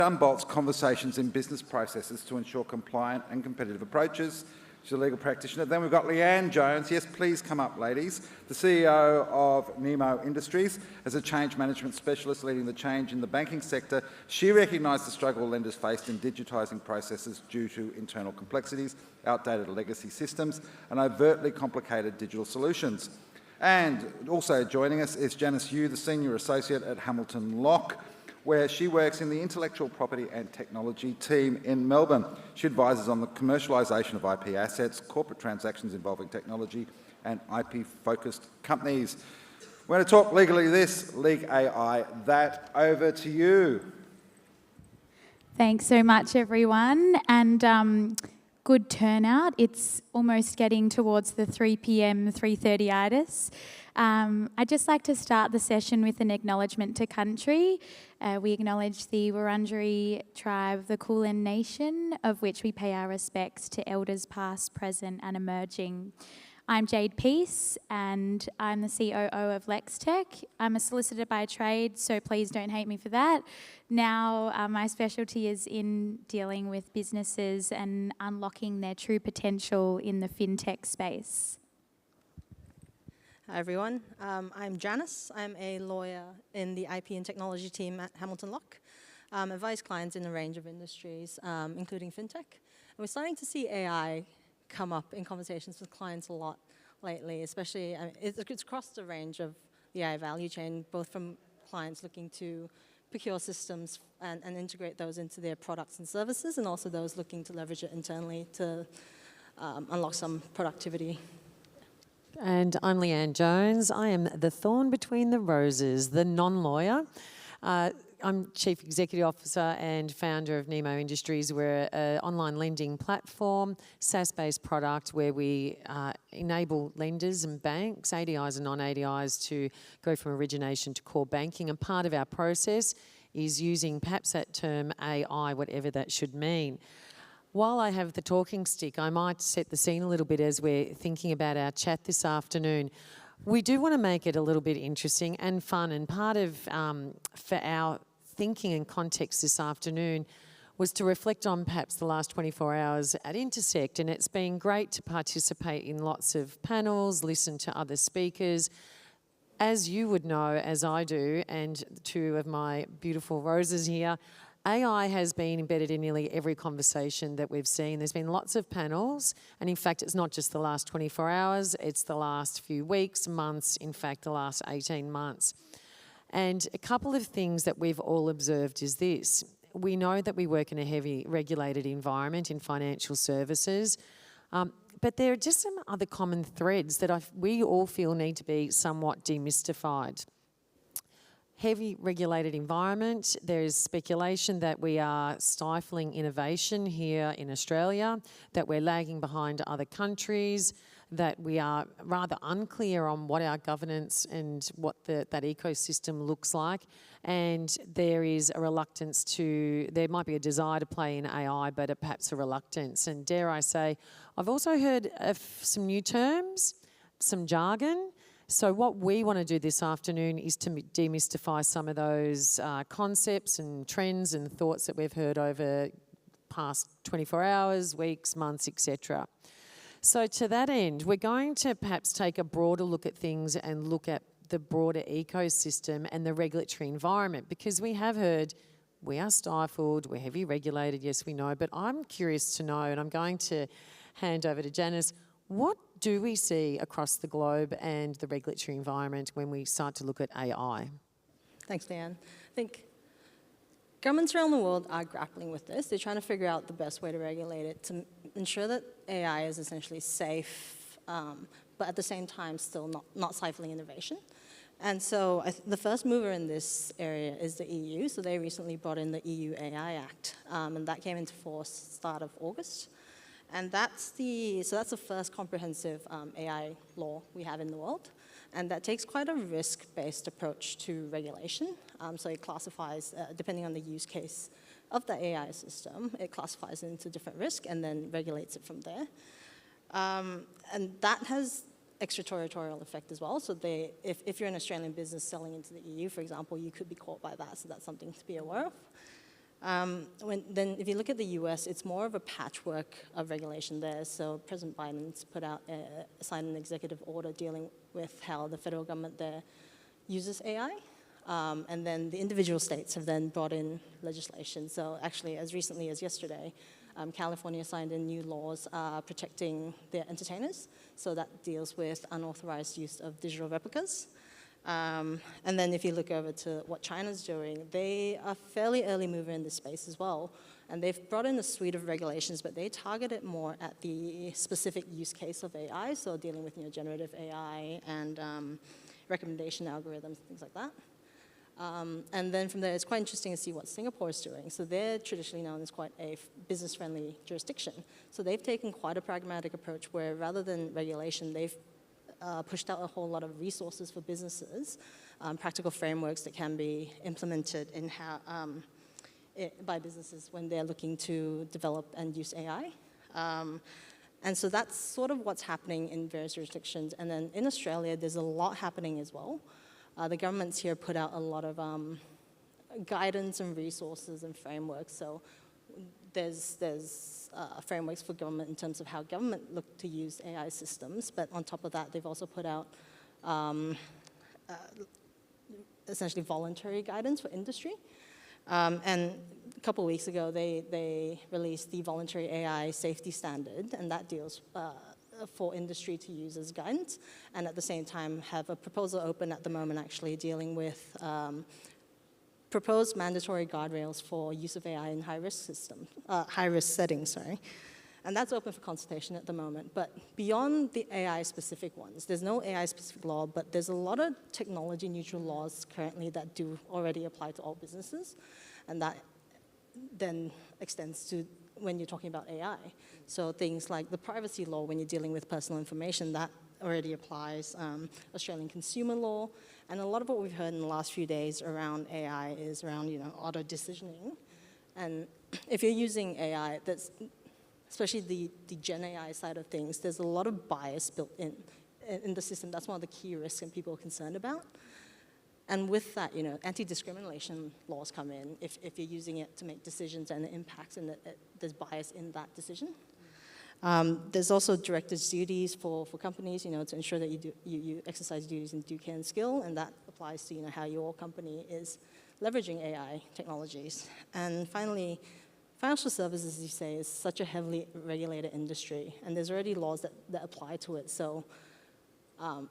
unbolts conversations in business processes to ensure compliant and competitive approaches. She's a legal practitioner. Then we've got Leanne Jones. Yes, please come up, ladies. The CEO of Nemo Industries. As a change management specialist leading the change in the banking sector, she recognised the struggle lenders faced in digitising processes due to internal complexities, outdated legacy systems, and overtly complicated digital solutions. And also joining us is Janice Yu, the Senior Associate at Hamilton Locke, where she works in the Intellectual Property and Technology team in Melbourne. She advises on the commercialisation of IP assets, corporate transactions involving technology, and IP-focused companies. We're going to talk legally this, LegAi that. Over to you. Thanks so much, everyone, and good turnout. It's almost getting towards the 3 p.m, 3:30itis. I'd just like to start the session with an acknowledgement to country. We acknowledge the Wurundjeri tribe, the Kulin Nation, of which we pay our respects to elders past, present and emerging. I'm Jade Peace and I'm the COO of LegAi. I'm a solicitor by trade, so please don't hate me for that. Now my specialty is in dealing with businesses and unlocking their true potential in the FinTech space. Hi everyone, I'm Janice. I'm a lawyer in the IP and technology team at Hamilton Locke. Advise clients in a range of industries, including FinTech. And we're starting to see AI come up in conversations with clients a lot lately, especially, it's across the range of the AI value chain, both from clients looking to procure systems and integrate those into their products and services, and also those looking to leverage it internally to unlock some productivity. And I'm Leanne Jones. I am the thorn between the roses, the non-lawyer. I'm Chief Executive Officer and founder of Nemo Industries. We're an online lending platform, SaaS-based product where we enable lenders and banks, ADIs and non-ADIs, to go from origination to core banking. And part of our process is using perhaps that term AI, whatever that should mean. While I have the talking stick, I might set the scene a little bit as we're thinking about our chat this afternoon. We do want to make it a little bit interesting and fun, and part of, for our thinking and context this afternoon, was to reflect on perhaps the last 24 hours at Intersekt, and it's been great to participate in lots of panels, listen to other speakers. As you would know, as I do, and two of my beautiful roses here, AI has been embedded in nearly every conversation that we've seen. There's been lots of panels, and in fact, it's not just the last 24 hours, it's the last few weeks, months, in fact, the last 18 months. And a couple of things that we've all observed is this. We know that we work in a heavy regulated environment in financial services, but there are just some other common threads that we all feel need to be somewhat demystified. Heavy regulated environment, there is speculation that we are stifling innovation here in Australia, that we're lagging behind other countries, that we are rather unclear on what our governance and what that ecosystem looks like, and there is a reluctance there might be a desire to play in AI, but perhaps a reluctance. And dare I say, I've also heard of some new terms, some jargon. So what we want to do this afternoon is to demystify some of those concepts and trends and thoughts that we've heard over past 24 hours, weeks, months, etc. So to that end, we're going to perhaps take a broader look at things and look at the broader ecosystem and the regulatory environment, because we have heard we are stifled, we're heavy regulated, yes we know, but I'm curious to know, and I'm going to hand over to Janice, what do we see across the globe and the regulatory environment when we start to look at AI? Thanks, Leanne. I think governments around the world are grappling with this. They're trying to figure out the best way to regulate it to ensure that AI is essentially safe, but at the same time still not stifling innovation. And so the first mover in this area is the EU. So they recently brought in the EU AI Act, and that came into force start of August. And that's the first comprehensive AI law we have in the world. And that takes quite a risk-based approach to regulation. So it classifies, depending on the use case of the AI system, it classifies it into different risk and then regulates it from there. And that has extraterritorial effect as well. So if you're an Australian business selling into the EU, for example, you could be caught by that. So that's something to be aware of. Then if you look at the US, it's more of a patchwork of regulation there. So President Biden's signed an executive order dealing with how the federal government there uses AI. And then the individual states have then brought in legislation. So actually, as recently as yesterday, California signed in new laws protecting their entertainers. So that deals with unauthorized use of digital replicas. And then if you look over to what China's doing, they are fairly early mover in this space as well. And they've brought in a suite of regulations, but they target it more at the specific use case of AI, so dealing with generative AI and recommendation algorithms, things like that. And then from there, it's quite interesting to see what Singapore is doing. So they're traditionally known as quite a business-friendly jurisdiction. So they've taken quite a pragmatic approach where rather than regulation, they've pushed out a whole lot of resources for businesses, practical frameworks that can be implemented in how, by businesses when they're looking to develop and use AI. And so that's sort of what's happening in various jurisdictions. And then in Australia, there's a lot happening as well. The government's here put out a lot of guidance and resources and frameworks. So there's frameworks for government in terms of how government look to use AI systems. But on top of that, they've also put out essentially voluntary guidance for industry. And a couple of weeks ago, they released the voluntary AI safety standard, and that deals for industry to use as guidance, and at the same time have a proposal open at the moment actually dealing with proposed mandatory guardrails for use of AI in high-risk settings, sorry. And that's open for consultation at the moment. But beyond the AI-specific ones, there's no AI-specific law, but there's a lot of technology-neutral laws currently that do already apply to all businesses, and that then extends to when you're talking about AI. So things like the privacy law when you're dealing with personal information, that already applies, Australian consumer law, and a lot of what we've heard in the last few days around AI is around, auto-decisioning. And if you're using AI, that's especially the Gen AI side of things, there's a lot of bias built in the system. That's one of the key risks and people are concerned about. And with that, anti-discrimination laws come in if you're using it to make decisions and the impacts and there's bias in that decision. There's also directors' duties for companies, to ensure that you exercise duties in due care and skill, and that applies to how your company is leveraging AI technologies. And finally, financial services, as you say, is such a heavily regulated industry, and there's already laws that apply to it. So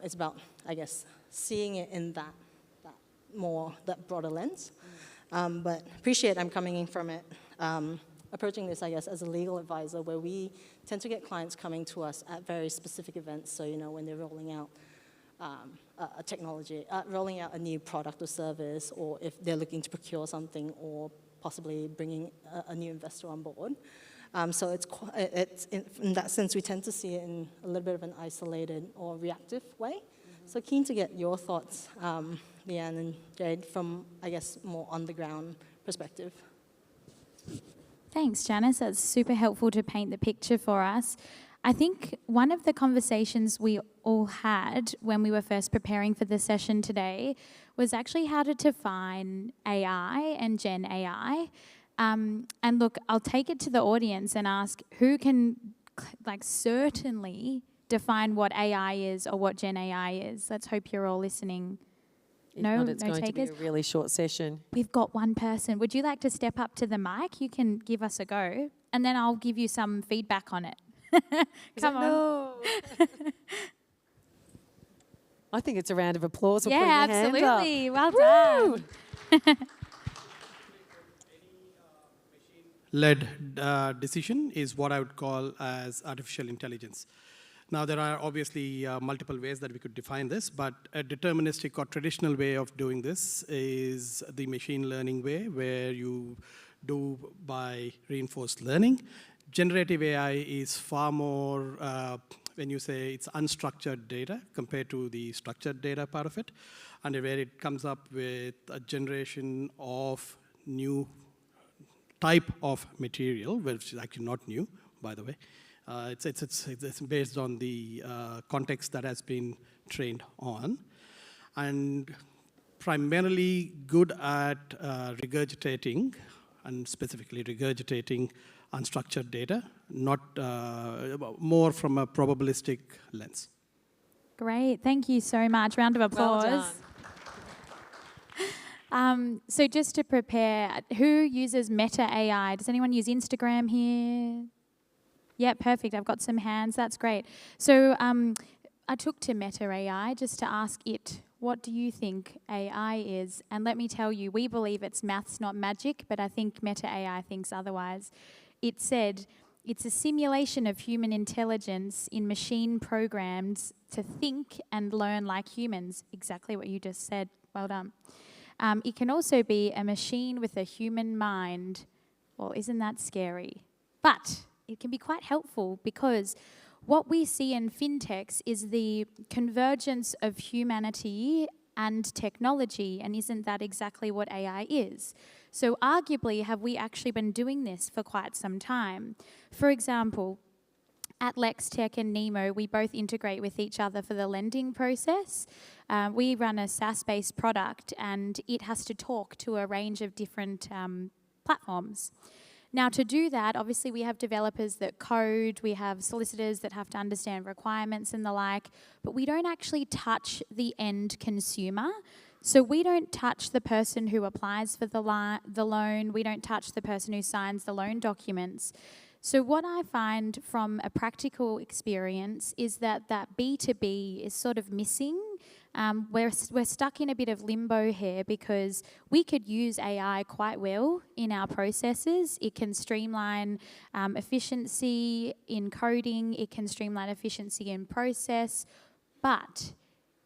it's about, I guess, seeing it in that broader lens. But appreciate I'm coming in from it, approaching this, I guess, as a legal advisor, where we tend to get clients coming to us at very specific events. So, when they're rolling out a technology, rolling out a new product or service, or if they're looking to procure something, or possibly bringing a new investor on board. So it's in that sense, we tend to see it in a little bit of an isolated or reactive way. Mm-hmm. So keen to get your thoughts, Leanne and Jade, from, I guess, more on-the-ground perspective. Thanks, Janice. That's super helpful to paint the picture for us. I think one of the conversations we all had when we were first preparing for the session today was actually how to define AI and Gen AI. And look, I'll take it to the audience and ask who can certainly define what AI is or what Gen AI is. Let's hope you're all listening. If not, it's going takers. to be a really short session. We've got one person. Would you like to step up to the mic? You can give us a go, and then I'll give you some feedback on it. Come on. No. I think it's a round of applause. For Yeah, putting your absolutely. Hand Well up. done. Led decision is what I would call as artificial intelligence. Now, there are obviously multiple ways that we could define this, but a deterministic or traditional way of doing this is the machine learning way, where you do by reinforced learning. Generative AI is far more, when you say it's unstructured data compared to the structured data part of it, and where it comes up with a generation of new type of material, which is actually not new, by the way. It's based on the context that has been trained on, and primarily good at regurgitating and specifically regurgitating unstructured data, not more from a probabilistic lens. Great, thank you so much. Round of applause. Well done. So just to prepare, who uses Meta AI? Does anyone use Instagram here? Yeah, perfect. I've got some hands. That's great. So I took to Meta AI just to ask it, what do you think AI is? And let me tell you, we believe it's maths, not magic, but I think Meta AI thinks otherwise. It said, it's a simulation of human intelligence in machine programs to think and learn like humans. Exactly what you just said. Well done. It can also be a machine with a human mind. Well, isn't that scary? But it can be quite helpful because what we see in fintechs is the convergence of humanity and technology, and isn't that exactly what AI is? So arguably, have we actually been doing this for quite some time? For example, at LegAi and Nemo, we both integrate with each other for the lending process. We run a SaaS-based product, and it has to talk to a range of different platforms. Now, to do that, obviously, we have developers that code, we have solicitors that have to understand requirements and the like, but we don't actually touch the end consumer. So we don't touch the person who applies for the loan, we don't touch the person who signs the loan documents. So what I find from a practical experience is that B2B is sort of missing. We're stuck in a bit of limbo here because we could use AI quite well in our processes. It can streamline efficiency in coding, it can streamline efficiency in process, but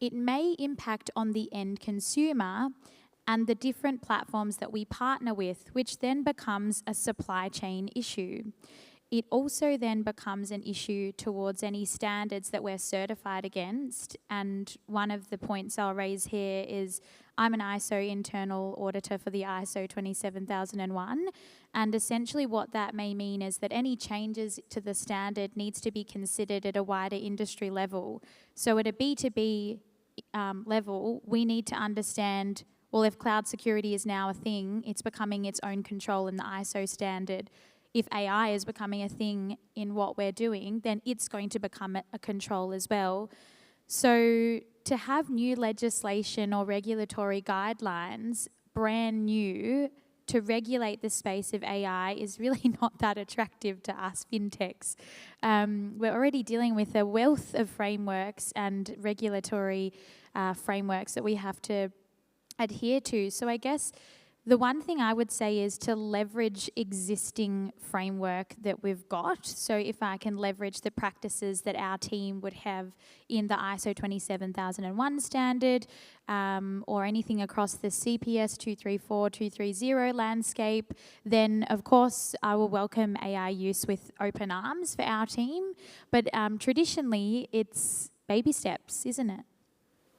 it may impact on the end consumer and the different platforms that we partner with, which then becomes a supply chain issue. It also then becomes an issue towards any standards that we're certified against. And one of the points I'll raise here is I'm an ISO internal auditor for the ISO 27001. And essentially what that may mean is that any changes to the standard needs to be considered at a wider industry level. So at a B2B level, we need to understand, well, if cloud security is now a thing, it's becoming its own control in the ISO standard. If AI is becoming a thing in what we're doing, then it's going to become a control as well. So to have new legislation or regulatory guidelines, brand new, to regulate the space of AI is really not that attractive to us fintechs. We're already dealing with a wealth of frameworks and regulatory frameworks that we have to adhere to. So I guess the one thing I would say is to leverage existing framework that we've got. So if I can leverage the practices that our team would have in the ISO 27001 standard, or anything across the CPS 234, 230 landscape, then of course I will welcome AI use with open arms for our team. But traditionally it's baby steps, isn't it?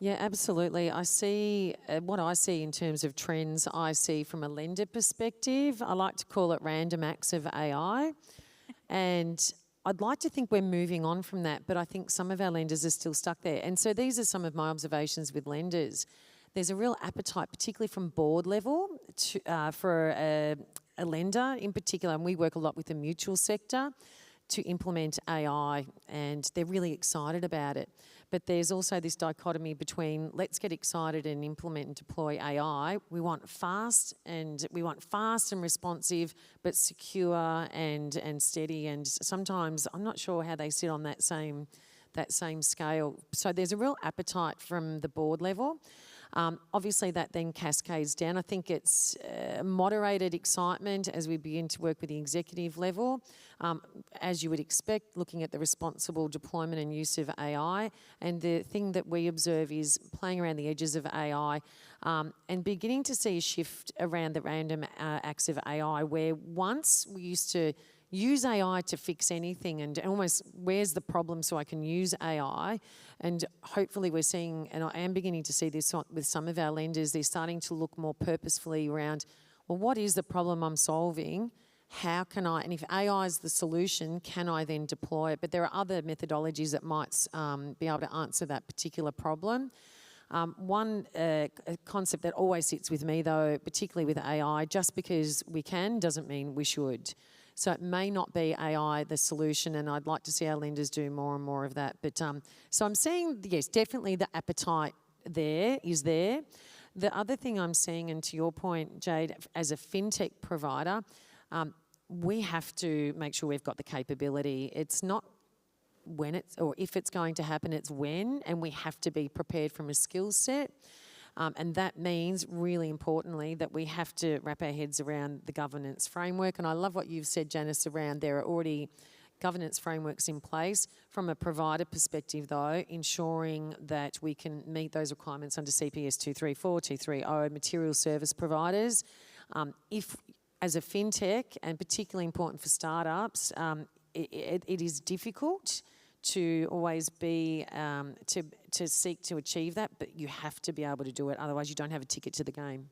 Yeah, absolutely. I see what I see in terms of trends, I see from a lender perspective. I like to call it random acts of AI. And I'd like to think we're moving on from that, but I think some of our lenders are still stuck there. And so these are some of my observations with lenders. There's a real appetite, particularly from board level, for a lender in particular, and we work a lot with the mutual sector, to implement AI, and they're really excited about it. But there's also this dichotomy between let's get excited and implement and deploy AI. We want fast and responsive, but secure and steady. And sometimes I'm not sure how they sit on that same scale. So there's a real appetite from the board level. Obviously that then cascades down. I think it's moderated excitement as we begin to work with the executive level. As you would expect, looking at the responsible deployment and use of AI. And the thing that we observe is playing around the edges of AI and beginning to see a shift around the random acts of AI, where once we used to use AI to fix anything and almost where's the problem so I can use AI, and hopefully we're seeing, and I am beginning to see this with some of our lenders, they're starting to look more purposefully around, well, what is the problem I'm solving? How can I, and if AI is the solution, can I then deploy it? But there are other methodologies that might be able to answer that particular problem. One concept that always sits with me, though, particularly with AI, just because we can doesn't mean we should. So it may not be AI the solution, and I'd like to see our lenders do more and more of that. But so I'm seeing, yes, definitely the appetite is there. The other thing I'm seeing, and to your point, Jade, as a fintech provider, we have to make sure we've got the capability. It's not when it's or if it's going to happen, it's when, and we have to be prepared from a skill set. And that means, really importantly, that we have to wrap our heads around the governance framework. And I love what you've said, Janice, around there are already governance frameworks in place. From a provider perspective, though, ensuring that we can meet those requirements under CPS 234, 230, material service providers. If, as a fintech, and particularly important for startups, it is difficult to always be, to seek to achieve that, but you have to be able to do it, otherwise you don't have a ticket to the game.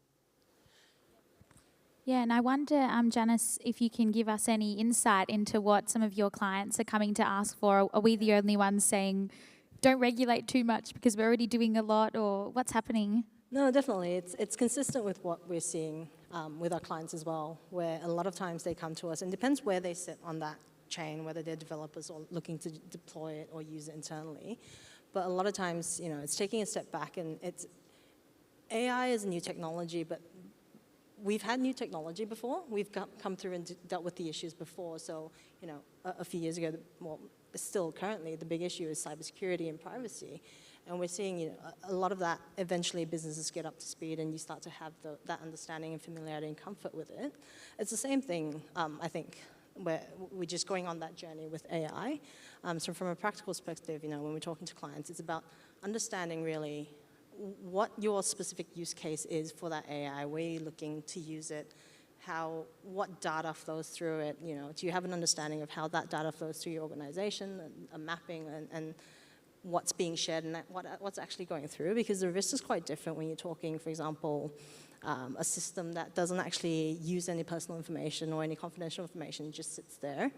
Yeah, and I wonder, Janice, if you can give us any insight into what some of your clients are coming to ask for. Are we the only ones saying, don't regulate too much because we're already doing a lot, or what's happening? No, definitely. It's consistent with what we're seeing with our clients as well, where a lot of times they come to us, and it depends where they sit on that chain, whether they're developers or looking to deploy it or use it internally. But a lot of times, it's taking a step back, and AI is a new technology, but we've had new technology before. We've come through and dealt with the issues before. So, a few years ago, well, still currently, the big issue is cybersecurity and privacy. And we're seeing, a lot of that, eventually businesses get up to speed and you start to have that understanding and familiarity and comfort with it. It's the same thing, I think, where we're just going on that journey with AI. So from a practical perspective, when we're talking to clients, it's about understanding really what your specific use case is for that AI, where you're looking to use it, what data flows through it, do you have an understanding of how that data flows through your organization, a mapping, and what's being shared and what's actually going through, because the risk is quite different when you're talking, for example, a system that doesn't actually use any personal information or any confidential information, just sits there.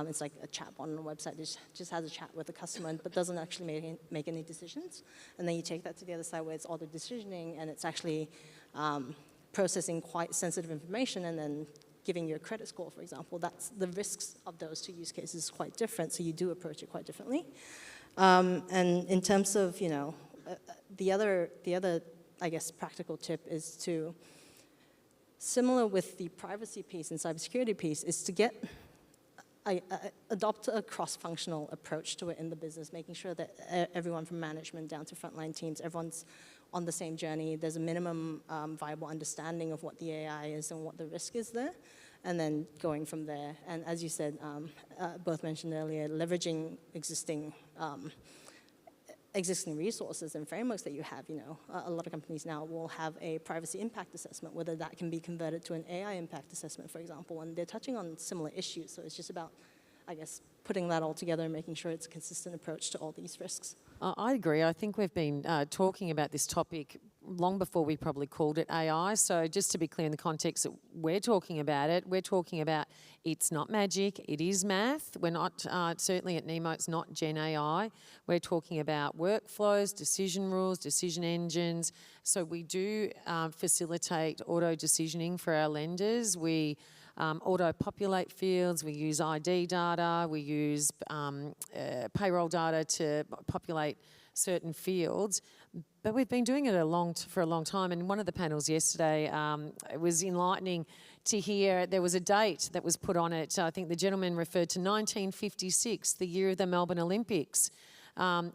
It's like a chatbot on a website that just has a chat with the customer but doesn't actually make any decisions. And then you take that to the other side where it's auto decisioning and it's actually processing quite sensitive information and then giving you a credit score, for example. That's the risks of those two use cases is quite different, so you do approach it quite differently. And in terms of, the other, I guess, practical tip is to, similar with the privacy piece and cybersecurity piece, is to adopt a cross-functional approach to it in the business, making sure that everyone from management down to frontline teams, everyone's on the same journey. There's a minimum viable understanding of what the AI is and what the risk is there, and then going from there. And as you said, both mentioned earlier, leveraging existing resources and frameworks that you have. A lot of companies now will have a privacy impact assessment, whether that can be converted to an AI impact assessment, for example, and they're touching on similar issues. So it's just about, I guess, putting that all together and making sure it's a consistent approach to all these risks. I agree. I think we've been talking about this topic long before we probably called it AI. So just to be clear in the context that we're talking about it, we're talking about it's not magic, it is math. We're not, certainly at Nemo, it's not Gen AI. We're talking about workflows, decision rules, decision engines. So we do facilitate auto decisioning for our lenders. We auto-populate fields, we use ID data, we use payroll data to populate certain fields. But we've been doing it for a long time. And one of the panels yesterday, it was enlightening to hear there was a date that was put on it. I think the gentleman referred to 1956, the year of the Melbourne Olympics.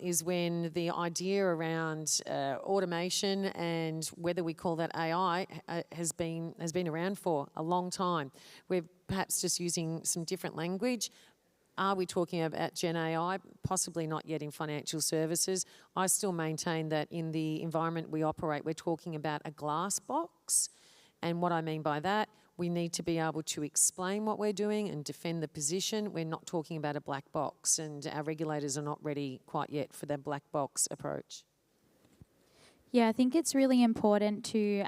Is when the idea around automation and whether we call that AI has been around for a long time. We're perhaps just using some different language. Are we talking about Gen AI? Possibly not yet in financial services. I still maintain that in the environment we operate, we're talking about a glass box. And what I mean by that, we need to be able to explain what we're doing and defend the position. We're not talking about a black box, and our regulators are not ready quite yet for their black box approach. Yeah, I think it's really important to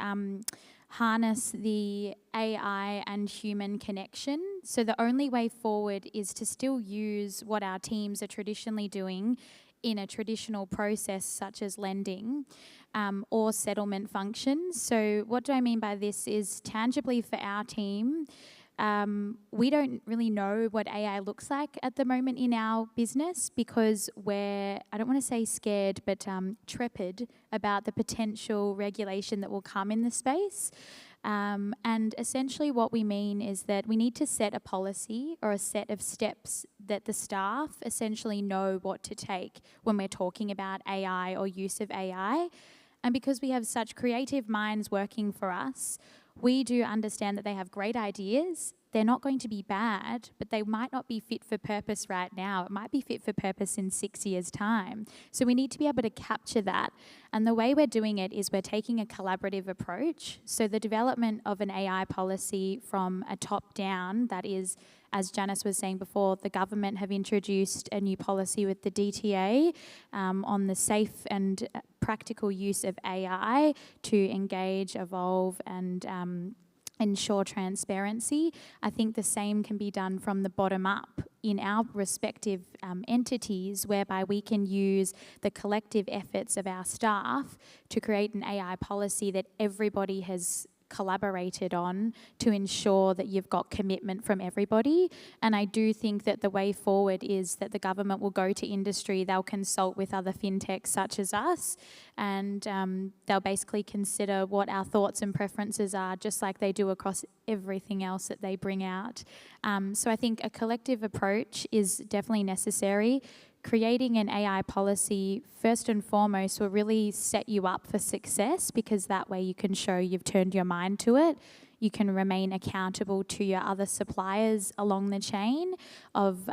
harness the AI and human connection. So the only way forward is to still use what our teams are traditionally doing in a traditional process such as lending or settlement functions. So what do I mean by this is tangibly for our team, we don't really know what AI looks like at the moment in our business because we're, I don't want to say scared, but trepid about the potential regulation that will come in the space. And essentially what we mean is that we need to set a policy or a set of steps that the staff essentially know what to take when we're talking about AI or use of AI. And because we have such creative minds working for us, we do understand that they have great ideas. They're not going to be bad, but they might not be fit for purpose right now. It might be fit for purpose in 6 years' time. So we need to be able to capture that. And the way we're doing it is we're taking a collaborative approach. So the development of an AI policy from a top down, that is, as Janice was saying before, the government have introduced a new policy with the DTA on the safe and practical use of AI to engage, evolve, and ensure transparency. I think the same can be done from the bottom up in our respective entities, whereby we can use the collective efforts of our staff to create an AI policy that everybody has collaborated on to ensure that you've got commitment from everybody. And I do think that the way forward is that the government will go to industry, they'll consult with other fintechs such as us, and they'll basically consider what our thoughts and preferences are, just like they do across everything else that they bring out. So I think a collective approach is definitely necessary. Creating an AI policy, first and foremost, will really set you up for success, because that way you can show you've turned your mind to it. You can remain accountable to your other suppliers along the chain of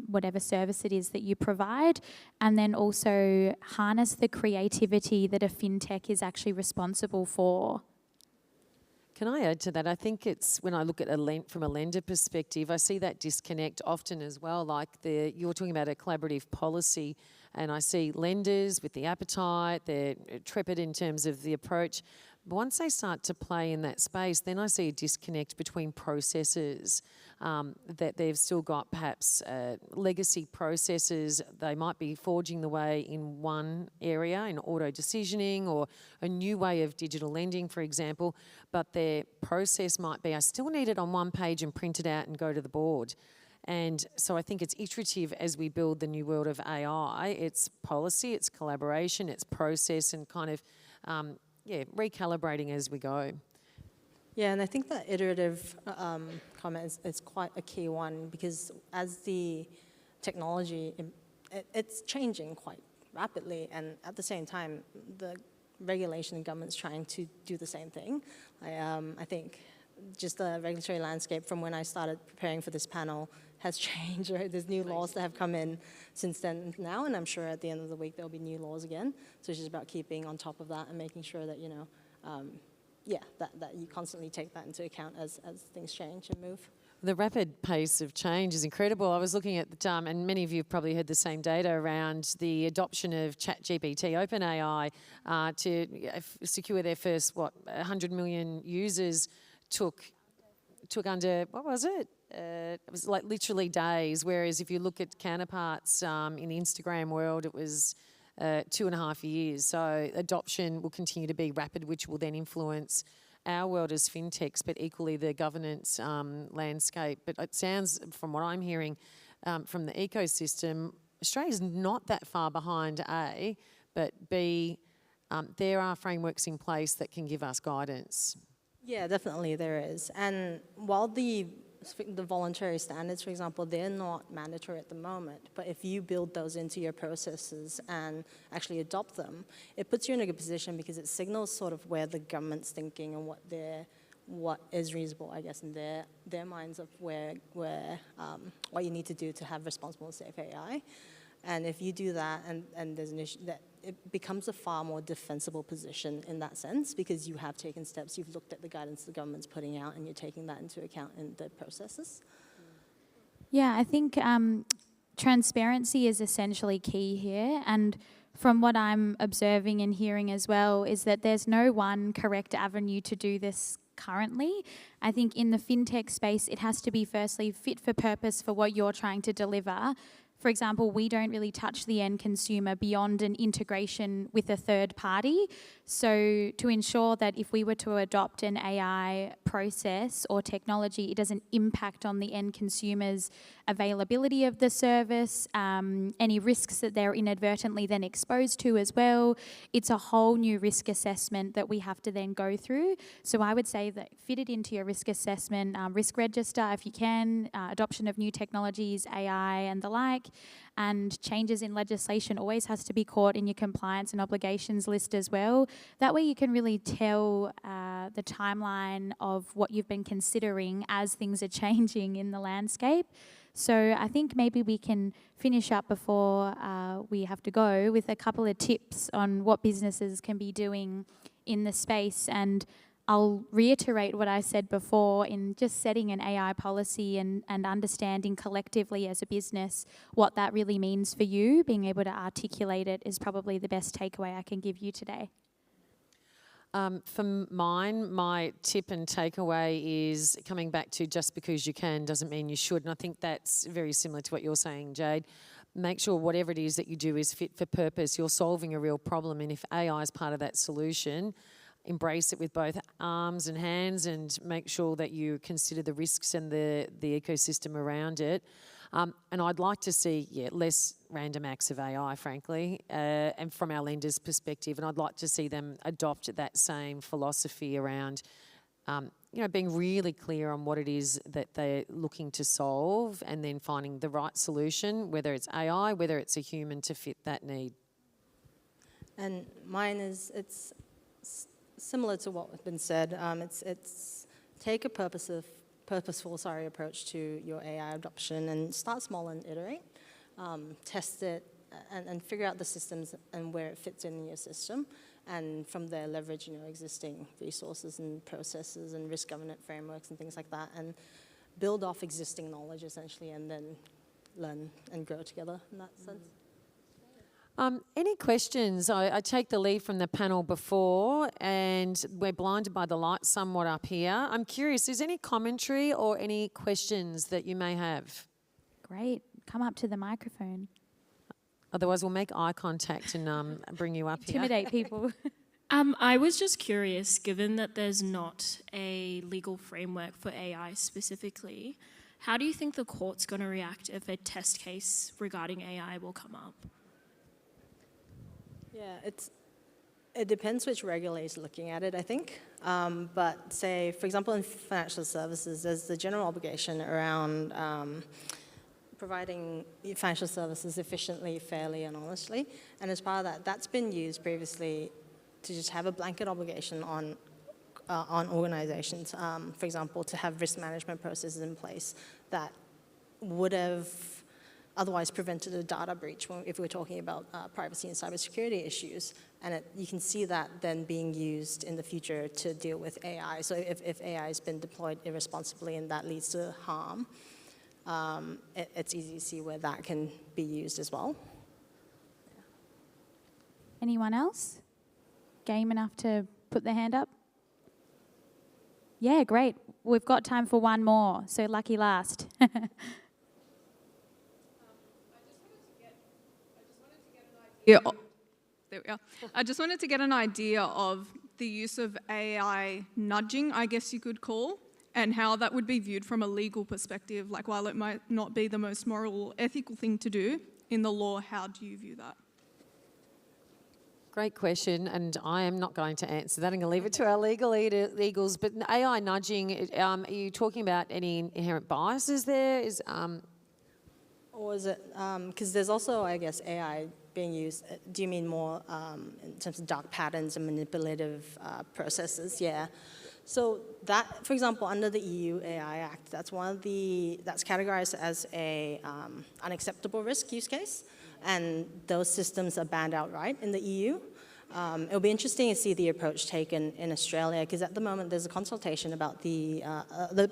whatever service it is that you provide, and then also harness the creativity that a fintech is actually responsible for. Can I add to that? I think it's when I look at from a lender perspective, I see that disconnect often as well. Like you're talking about a collaborative policy, and I see lenders with the appetite, they're trepid in terms of the approach. But once they start to play in that space, then I see a disconnect between processes, that they've still got perhaps legacy processes. They might be forging the way in one area, in auto decisioning or a new way of digital lending, for example, but their process might be, I still need it on one page and print it out and go to the board. And so I think it's iterative as we build the new world of AI. It's policy, it's collaboration, it's process, and kind of recalibrating as we go. Yeah, and I think that iterative comment is quite a key one, because as the technology, it's changing quite rapidly, and at the same time, the regulation and government's trying to do the same thing. I think just the regulatory landscape from when I started preparing for this panel has changed, right? There's new laws that have come in since then now, and I'm sure at the end of the week there'll be new laws again. So it's just about keeping on top of that and making sure that, that you constantly take that into account as things change and move. The rapid pace of change is incredible. I was looking at and many of you have probably heard the same data around the adoption of ChatGPT, OpenAI, to secure their first, 100 million users took under, what was it? It was like literally days, whereas if you look at counterparts in the Instagram world, it was 2.5 years. So adoption will continue to be rapid, which will then influence our world as fintechs, but equally the governance landscape. But it sounds, from what I'm hearing from the ecosystem, Australia's not that far behind, A, but B, there are frameworks in place that can give us guidance. Yeah, definitely there is. And while the voluntary standards, for example, they're not mandatory at the moment, but if you build those into your processes and actually adopt them, it puts you in a good position, because it signals sort of where the government's thinking and what is reasonable, I guess, in their minds of what you need to do to have responsible and safe AI. And if you do that and there's an issue, that it becomes a far more defensible position in that sense, because you have taken steps, you've looked at the guidance the government's putting out, and you're taking that into account in the processes. Yeah, I think transparency is essentially key here. And from what I'm observing and hearing as well, is that there's no one correct avenue to do this currently. I think in the fintech space, it has to be firstly fit for purpose for what you're trying to deliver. For example, we don't really touch the end consumer beyond an integration with a third party. So to ensure that if we were to adopt an AI process or technology, it doesn't impact on the end consumer's availability of the service, any risks that they're inadvertently then exposed to as well. It's a whole new risk assessment that we have to then go through. So I would say that fit it into your risk assessment, risk register if you can, adoption of new technologies, AI and the like, and changes in legislation always has to be caught in your compliance and obligations list as well. That way you can really tell the timeline of what you've been considering as things are changing in the landscape. So I think maybe we can finish up before we have to go with a couple of tips on what businesses can be doing in the space. And I'll reiterate what I said before in just setting an AI policy and understanding collectively as a business what that really means for you. Being able to articulate it is probably the best takeaway I can give you today. For mine, my tip and takeaway is coming back to just because you can doesn't mean you should. And I think that's very similar to what you're saying, Jade. Make sure whatever it is that you do is fit for purpose. You're solving a real problem. And if AI is part of that solution, embrace it with both arms and hands and make sure that you consider the risks and the ecosystem around it. And I'd like to see, less random acts of AI, frankly, and from our lenders' perspective. And I'd like to see them adopt that same philosophy around, being really clear on what it is that they're looking to solve and then finding the right solution, whether it's AI, whether it's a human to fit that need. And mine is, it's similar to what has been said. It's take a purposeful approach to your AI adoption and start small and iterate. Test it and figure out the systems and where it fits in your system. And from there, leverage existing resources and processes and risk governance frameworks and things like that, and build off existing knowledge essentially, and then learn and grow together in that sense. Any questions? I take the lead from the panel before, and we're blinded by the light somewhat up here. I'm curious, is any commentary or any questions that you may have? Great. Come up to the microphone. Otherwise, we'll make eye contact and bring you up here. Intimidate people. I was just curious, given that there's not a legal framework for AI specifically, how do you think the court's going to react if a test case regarding AI will come up? Yeah, it depends which regulator is looking at it, I think. But say, for example, in financial services, there's the general obligation around providing financial services efficiently, fairly, and honestly. And as part of that, that's been used previously to just have a blanket obligation on organizations, for example, to have risk management processes in place that would have otherwise prevented a data breach if we're talking about privacy and cybersecurity issues. And you can see that then being used in the future to deal with AI. So if AI has been deployed irresponsibly and that leads to harm, it's easy to see where that can be used as well. Yeah. Anyone else? Game enough to put their hand up? Yeah, great. We've got time for one more, so lucky last. There we are. I just wanted to get an idea of the use of AI nudging, I guess you could call, and how that would be viewed from a legal perspective. Like, while it might not be the most moral or ethical thing to do, in the law, how do you view that? Great question, and I am not going to answer that. I'm going to leave it to our legals. But AI nudging, are you talking about any inherent biases there? Or is it, because there's also, I guess, AI being used, do you mean more in terms of dark patterns and manipulative processes? Yeah. So that, for example, under the EU AI Act, that's categorized as a unacceptable risk use case, and those systems are banned outright in the EU. It'll be interesting to see the approach taken in Australia, because at the moment there's a consultation about the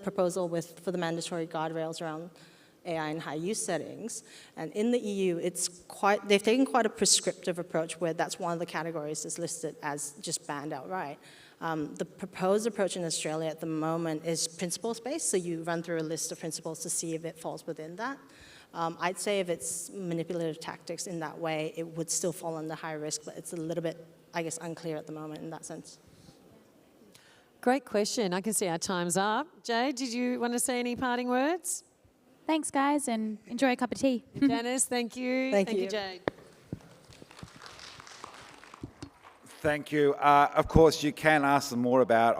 proposal for the mandatory guardrails around AI in high-use settings. And in the EU, they've taken quite a prescriptive approach where that's one of the categories that's listed as just banned outright. The proposed approach in Australia at the moment is principles-based, so you run through a list of principles to see if it falls within that. I'd say if it's manipulative tactics in that way, it would still fall under high risk, but it's a little bit, I guess, unclear at the moment in that sense. Great question. I can see our time's up. Jade, did you want to say any parting words? Thanks, guys, and enjoy a cup of tea. Janice, thank you. Thank you, you. Jade. Thank you. Of course, you can ask them more about